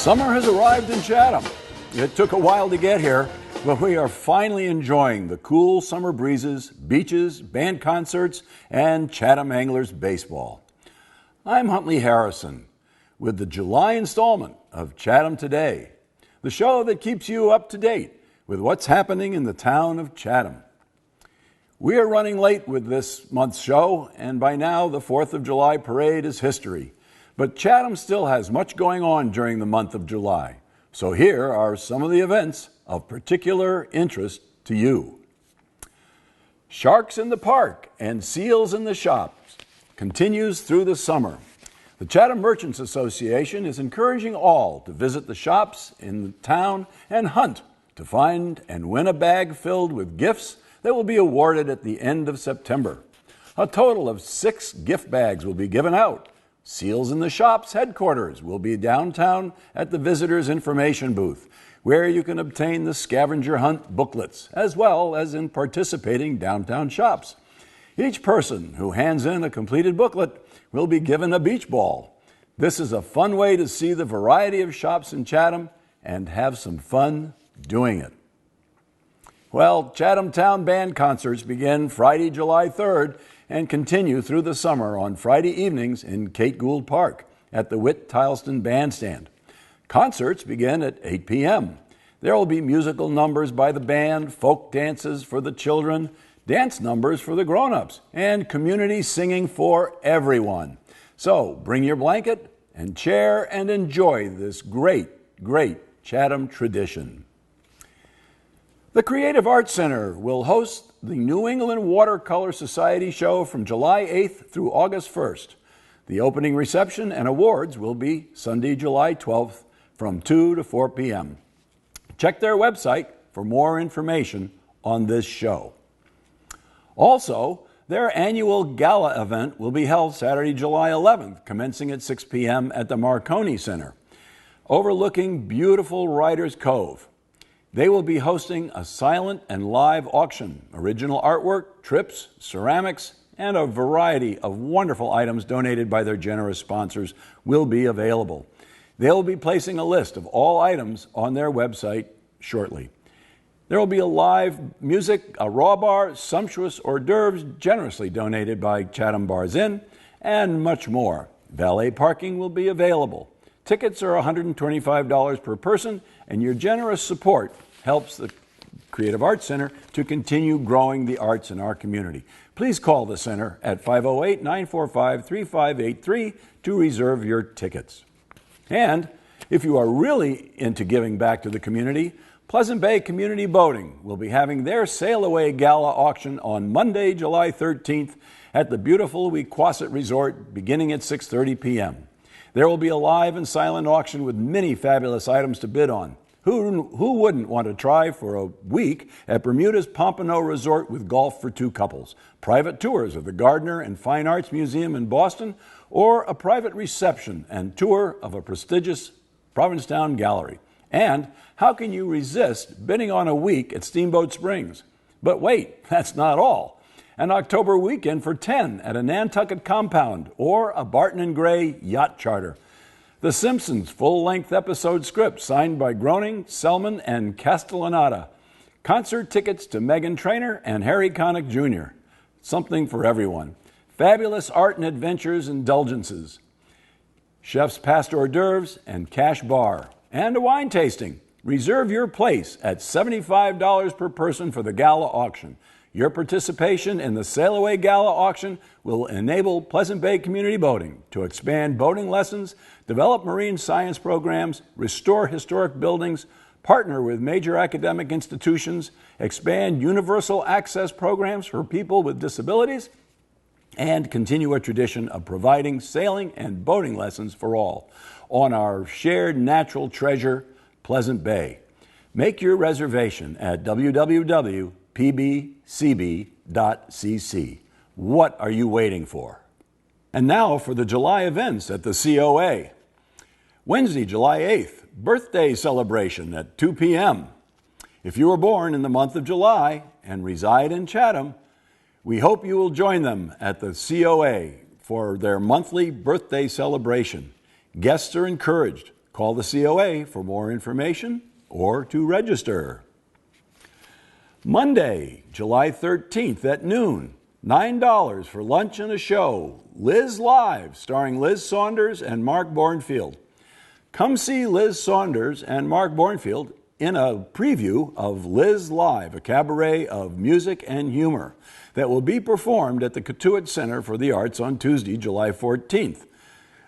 Summer has arrived in Chatham. It took a while to get here, but we are finally enjoying the cool summer breezes, beaches, band concerts, and Chatham Anglers baseball. I'm Huntley Harrison with the July installment of Chatham Today, the show that keeps you up to date with what's happening in the town of Chatham. We are running late with this month's show, and by now the 4th of July parade is history. But Chatham still has much going on during the month of July. So here are some of the events of particular interest to you. Sharks in the Park and Seals in the Shops continues through the summer. The Chatham Merchants Association is encouraging all to visit the shops in the town and hunt to find and win a bag filled with gifts that will be awarded at the end of September. A total of 6 gift bags will be given out. Seals in the Shops headquarters will be downtown at the Visitors Information Booth, where you can obtain the scavenger hunt booklets, as well as in participating downtown shops. Each person who hands in a completed booklet will be given a beach ball. This is a fun way to see the variety of shops in Chatham and have some fun doing it. Well, Chatham Town Band concerts begin Friday, July 3rd and continue through the summer on Friday evenings in Kate Gould Park at the Whit Tileston Bandstand. Concerts begin at 8 p.m. There will be musical numbers by the band, folk dances for the children, dance numbers for the grown-ups, and community singing for everyone. So bring your blanket and chair and enjoy this great Chatham tradition. The Creative Arts Center will host the New England Watercolor Society show from July 8th through August 1st. The opening reception and awards will be Sunday, July 12th from 2 to 4 p.m. Check their website for more information on this show. Also, their annual gala event will be held Saturday, July 11th, commencing at 6 p.m. at the Marconi Center, overlooking beautiful Writers Cove. They will be hosting a silent and live auction, original artwork, trips, ceramics, and a variety of wonderful items donated by their generous sponsors will be available. They'll be placing a list of all items on their website shortly. There will be a live music, a raw bar, sumptuous hors d'oeuvres generously donated by Chatham Bars Inn, and much more. Valet parking will be available. Tickets are $125 per person, and your generous support helps the Creative Arts Center to continue growing the arts in our community. Please call the center at 508-945-3583 to reserve your tickets. And if you are really into giving back to the community, Pleasant Bay Community Boating will be having their Sail Away Gala auction on Monday, July 13th at the beautiful Wequassett Resort beginning at 6:30 p.m. There will be a live and silent auction with many fabulous items to bid on. Who wouldn't want to try for a week at Bermuda's Pompano Resort with golf for 2 couples, private tours of the Gardner and Fine Arts Museum in Boston, or a private reception and tour of a prestigious Provincetown gallery? And how can you resist bidding on a week at Steamboat Springs? But wait, that's not all. An October weekend for 10 at a Nantucket compound or a Barton and Gray yacht charter. The Simpsons full-length episode script signed by Groening, Selman, and Castellaneta. Concert tickets to Meghan Trainor and Harry Connick Jr. Something for everyone. Fabulous art and adventures indulgences. Chef's past hors d'oeuvres and cash bar. And a wine tasting. Reserve your place at $75 per person for the gala auction. Your participation in the Sail Away Gala auction will enable Pleasant Bay Community Boating to expand boating lessons, develop marine science programs, restore historic buildings, partner with major academic institutions, expand universal access programs for people with disabilities, and continue a tradition of providing sailing and boating lessons for all on our shared natural treasure, Pleasant Bay. Make your reservation at www.pbcb.cc. What are you waiting for? And now for the July events at the COA. Wednesday, July 8th, birthday celebration at 2 p.m. If you were born in the month of July and reside in Chatham, we hope you will join them at the COA for their monthly birthday celebration. Guests are encouraged. Call the COA for more information or to register. Monday, July 13th at noon, $9 for lunch and a show. Liz Live, starring Liz Saunders and Mark Bornfield. Come see Liz Saunders and Mark Bornfield in a preview of Liz Live, a cabaret of music and humor that will be performed at the Cotuit Center for the Arts on Tuesday, July 14th.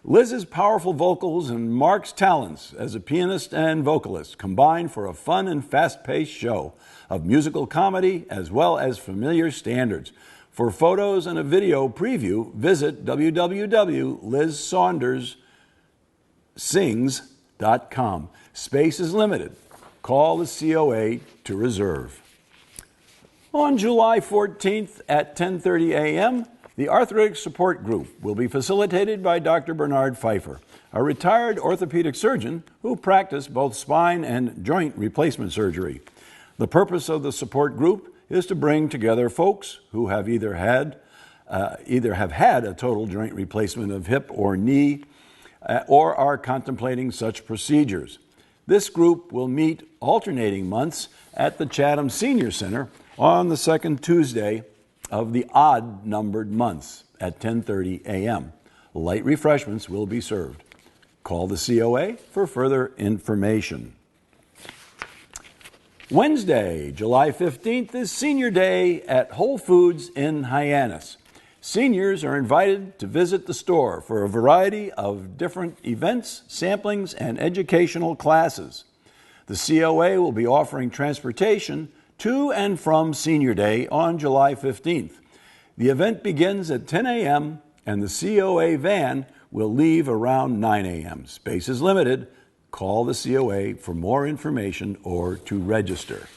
Liz's powerful vocals and Mark's talents as a pianist and vocalist combine for a fun and fast-paced show of musical comedy as well as familiar standards. For photos and a video preview, visit www.lizsaunderssings.com. Space is limited. Call the COA to reserve. On July 14th at 10:30 a.m., the Arthritic Support Group will be facilitated by Dr. Bernard Pfeiffer, a retired orthopedic surgeon who practiced both spine and joint replacement surgery. The purpose of the support group is to bring together folks who have either have had a total joint replacement of hip or knee or are contemplating such procedures. This group will meet alternating months at the Chatham Senior Center on the second Tuesday of the odd-numbered months at 10:30 a.m. Light refreshments will be served. Call the COA for further information. Wednesday, July 15th is Senior Day at Whole Foods in Hyannis. Seniors are invited to visit the store for a variety of different events, samplings, and educational classes. The COA will be offering transportation to and from Senior Day on July 15th. The event begins at 10 a.m. and the COA van will leave around 9 a.m. Space is limited. Call the COA for more information or to register.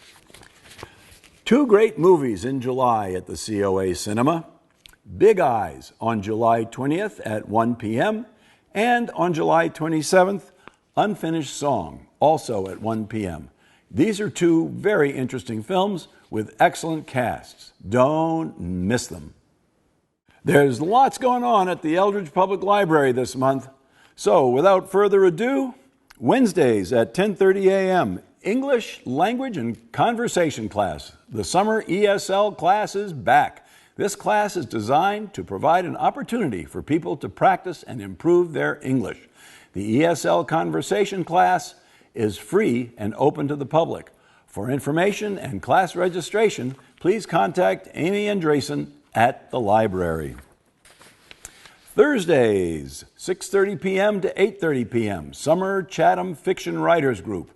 Two great movies in July at the COA Cinema. Big Eyes on July 20th at 1 p.m. and on July 27th, Unfinished Song, also at 1 p.m. These are two very interesting films with excellent casts. Don't miss them. There's lots going on at the Eldridge Public Library this month. So without further ado, Wednesdays at 10:30 a.m., English, Language, and Conversation class. The summer ESL class is back. This class is designed to provide an opportunity for people to practice and improve their English. The ESL Conversation class is free and open to the public. For information and class registration, please contact Amy Andresen at the library. Thursdays, 6:30 p.m. to 8:30 p.m., Summer Chatham Fiction Writers Group.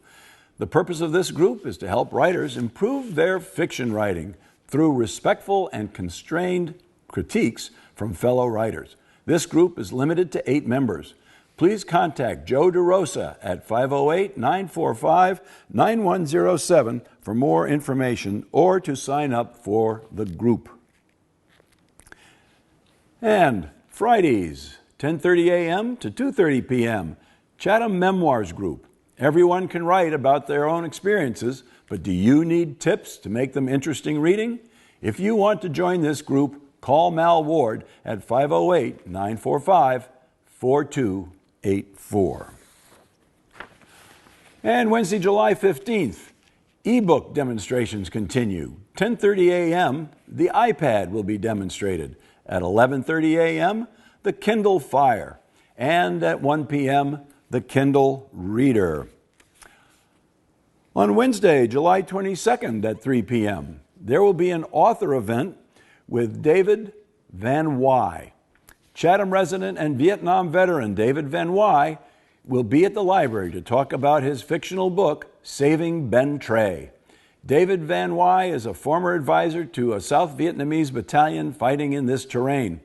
The purpose of this group is to help writers improve their fiction writing through respectful and constrained critiques from fellow writers. This group is limited to 8 members. Please contact Joe DeRosa at 508-945-9107 for more information or to sign up for the group. And Fridays, 10:30 a.m. to 2:30 p.m., Chatham Memoirs Group. Everyone can write about their own experiences, but do you need tips to make them interesting reading? If you want to join this group, call Mal Ward at 508-945-4284. And Wednesday, July 15th, ebook demonstrations continue. 10:30 a.m., the iPad will be demonstrated. At 11:30 a.m., the Kindle Fire. And at 1 p.m., the Kindle Reader. On Wednesday, July 22nd at 3 p.m., there will be an author event with David Van Wy. Chatham resident and Vietnam veteran David Van Wy will be at the library to talk about his fictional book, Saving Ben Tre. David Van Wy is a former advisor to a South Vietnamese battalion fighting in this terrain.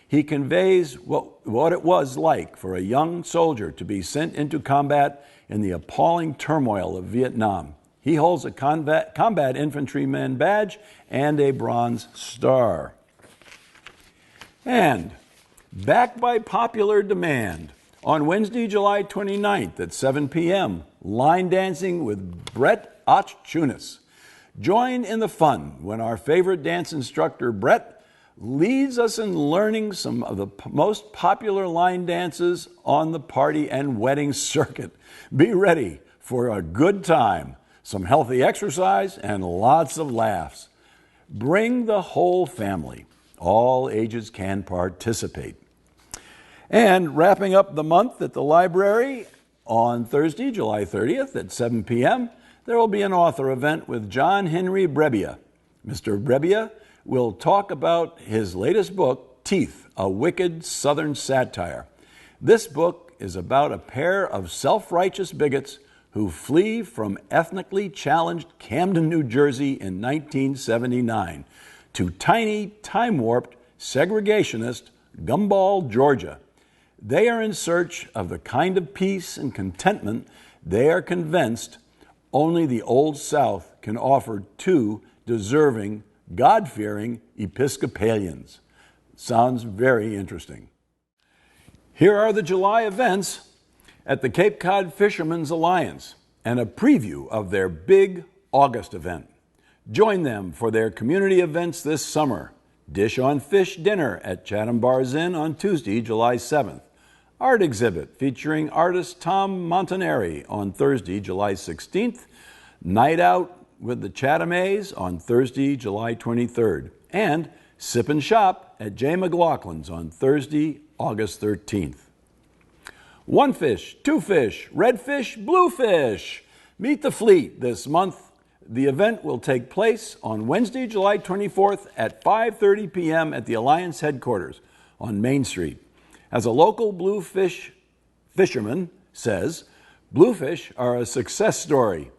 He conveys what it was like for a young soldier to be sent into combat in the appalling turmoil of Vietnam. He holds a combat infantryman badge and a Bronze Star. And backed by popular demand, on Wednesday, July 29th at 7 p.m., line dancing with Brett Ochchunis. Join in the fun when our favorite dance instructor, Brett, leads us in learning some of the most popular line dances on the party and wedding circuit. Be ready for a good time, some healthy exercise, and lots of laughs. Bring the whole family. All ages can participate. And wrapping up the month at the library, on Thursday, July 30th at 7 p.m., there will be an author event with John Henry Brebbia. Mr. Brebbia will talk about his latest book, Teeth, A Wicked Southern Satire. This book is about a pair of self-righteous bigots who flee from ethnically challenged Camden, New Jersey in 1979 to tiny, time-warped, segregationist Gumball, Georgia. They are in search of the kind of peace and contentment they are convinced only the Old South can offer to deserving, God-fearing Episcopalians. Sounds very interesting. Here are the July events at the Cape Cod Fishermen's Alliance and a preview of their big August event. Join them for their community events this summer. Dish on Fish dinner at Chatham Bars Inn on Tuesday, July 7th. Art exhibit featuring artist Tom Montanari on Thursday, July 16th. Night out with the Chatham A's on Thursday, July 23rd. And Sip and Shop at Jay McLaughlin's on Thursday, August 13th. One fish, two fish, red fish, blue fish. Meet the fleet this month. The event will take place on Wednesday, July 24th at 5:30 p.m. at the Alliance headquarters on Main Street. As a local bluefish fisherman says, bluefish are a success story.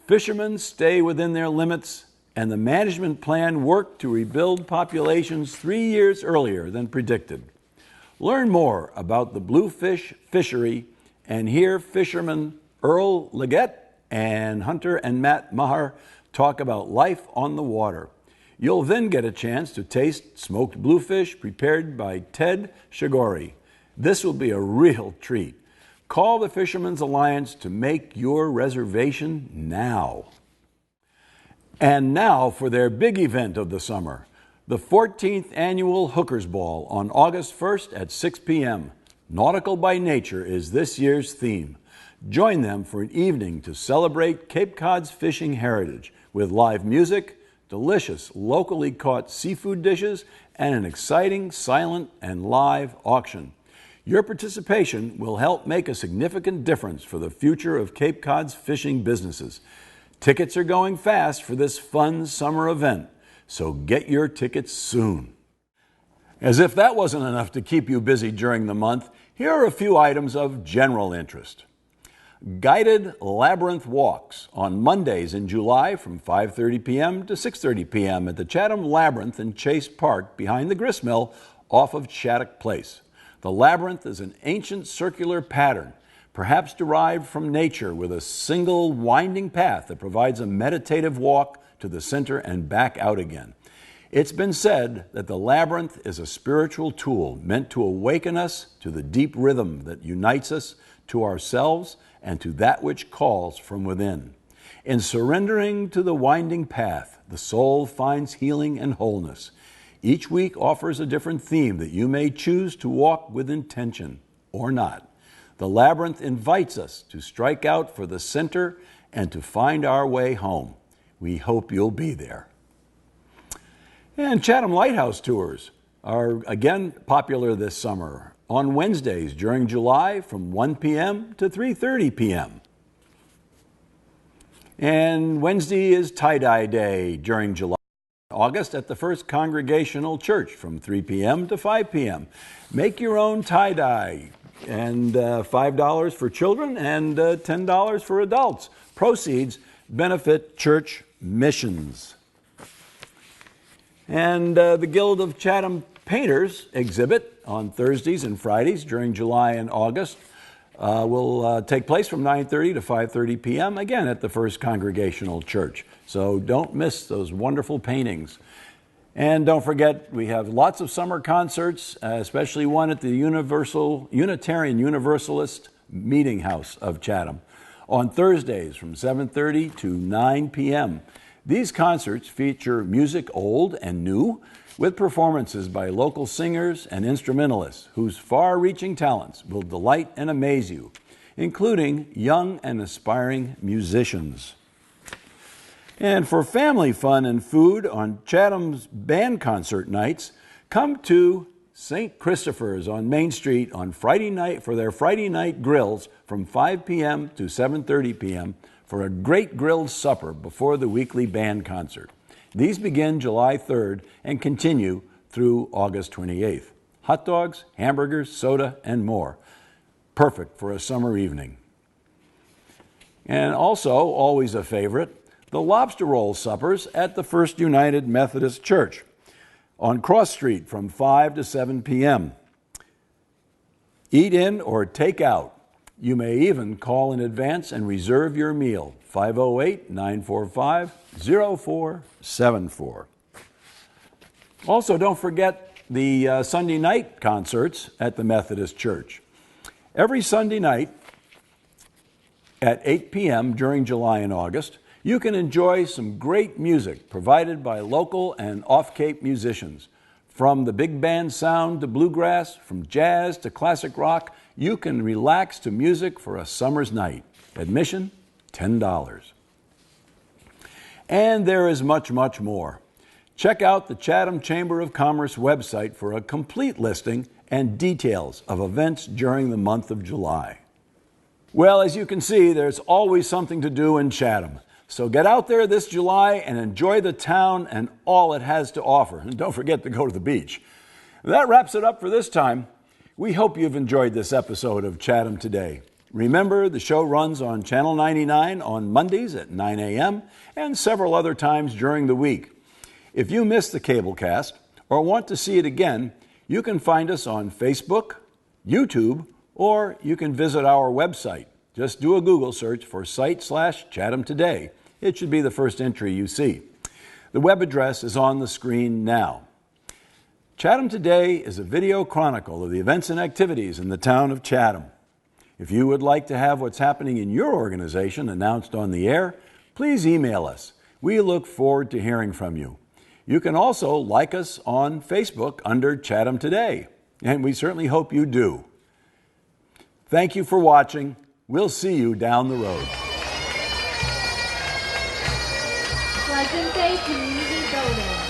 Fishermen stay within their limits, and the management plan worked to rebuild populations 3 years earlier than predicted. Learn more about the bluefish fishery and hear fishermen Earl Leggett and Hunter and Matt Maher talk about life on the water. You'll then get a chance to taste smoked bluefish prepared by Ted Shigori. This will be a real treat. Call the Fishermen's Alliance to make your reservation now. And now for their big event of the summer, the 14th Annual Hookers Ball on August 1st at 6 p.m. Nautical by Nature is this year's theme. Join them for an evening to celebrate Cape Cod's fishing heritage with live music, delicious locally caught seafood dishes, and an exciting silent and live auction. Your participation will help make a significant difference for the future of Cape Cod's fishing businesses. Tickets are going fast for this fun summer event, so get your tickets soon. As if that wasn't enough to keep you busy during the month, here are a few items of general interest. Guided labyrinth walks on Mondays in July from 5:30 p.m. to 6:30 p.m. at the Chatham Labyrinth in Chase Park behind the gristmill off of Shattuck Place. The labyrinth is an ancient circular pattern, perhaps derived from nature, with a single winding path that provides a meditative walk to the center and back out again. It's been said that the labyrinth is a spiritual tool meant to awaken us to the deep rhythm that unites us to ourselves and to that which calls from within. In surrendering to the winding path, the soul finds healing and wholeness. Each week offers a different theme that you may choose to walk with intention or not. The labyrinth invites us to strike out for the center and to find our way home. We hope you'll be there. And Chatham Lighthouse tours are again popular this summer on Wednesdays during July from 1 p.m. to 3:30 p.m. And Wednesday is tie-dye day during July. August at the First Congregational Church from 3 p.m. to 5 p.m. Make your own tie-dye, and $5 for children and $10 for adults. Proceeds benefit church missions. And the Guild of Chatham Painters exhibit on Thursdays and Fridays during July and August will take place from 9:30 to 5:30 p.m. again at the First Congregational Church. So don't miss those wonderful paintings. And don't forget, we have lots of summer concerts, especially one at the Unitarian Universalist Meeting House of Chatham on Thursdays from 7:30 to 9 p.m. These concerts feature music old and new, with performances by local singers and instrumentalists whose far-reaching talents will delight and amaze you, including young and aspiring musicians. And for family fun and food on Chatham's band concert nights, come to St. Christopher's on Main Street on Friday night for their Friday night grills from 5 p.m. to 7:30 p.m. for a great grilled supper before the weekly band concert. These begin July 3rd and continue through August 28th. Hot dogs, hamburgers, soda, and more. Perfect for a summer evening. And also, always a favorite, the lobster roll suppers at the First United Methodist Church on Cross Street from 5 to 7 p.m. Eat in or take out. You may even call in advance and reserve your meal. 508-945-0474. Also, don't forget the Sunday night concerts at the Methodist Church. Every Sunday night at 8 p.m. during July and August, you can enjoy some great music provided by local and off-Cape musicians. From the big band sound to bluegrass, from jazz to classic rock, you can relax to music for a summer's night. Admission, $10. And there is much, much more. Check out the Chatham Chamber of Commerce website for a complete listing and details of events during the month of July. Well, as you can see, there's always something to do in Chatham. So get out there this July and enjoy the town and all it has to offer. And don't forget to go to the beach. That wraps it up for this time. We hope you've enjoyed this episode of Chatham Today. Remember, the show runs on Channel 99 on Mondays at 9 a.m. and several other times during the week. If you missed the cablecast or want to see it again, you can find us on Facebook, YouTube, or you can visit our website. Just do a Google search for site/Chatham Today. It should be the first entry you see. The web address is on the screen now. Chatham Today is a video chronicle of the events and activities in the town of Chatham. If you would like to have what's happening in your organization announced on the air, please email us. We look forward to hearing from you. You can also like us on Facebook under Chatham Today, and we certainly hope you do. Thank you for watching. We'll see you down the road. Present Day Community Building.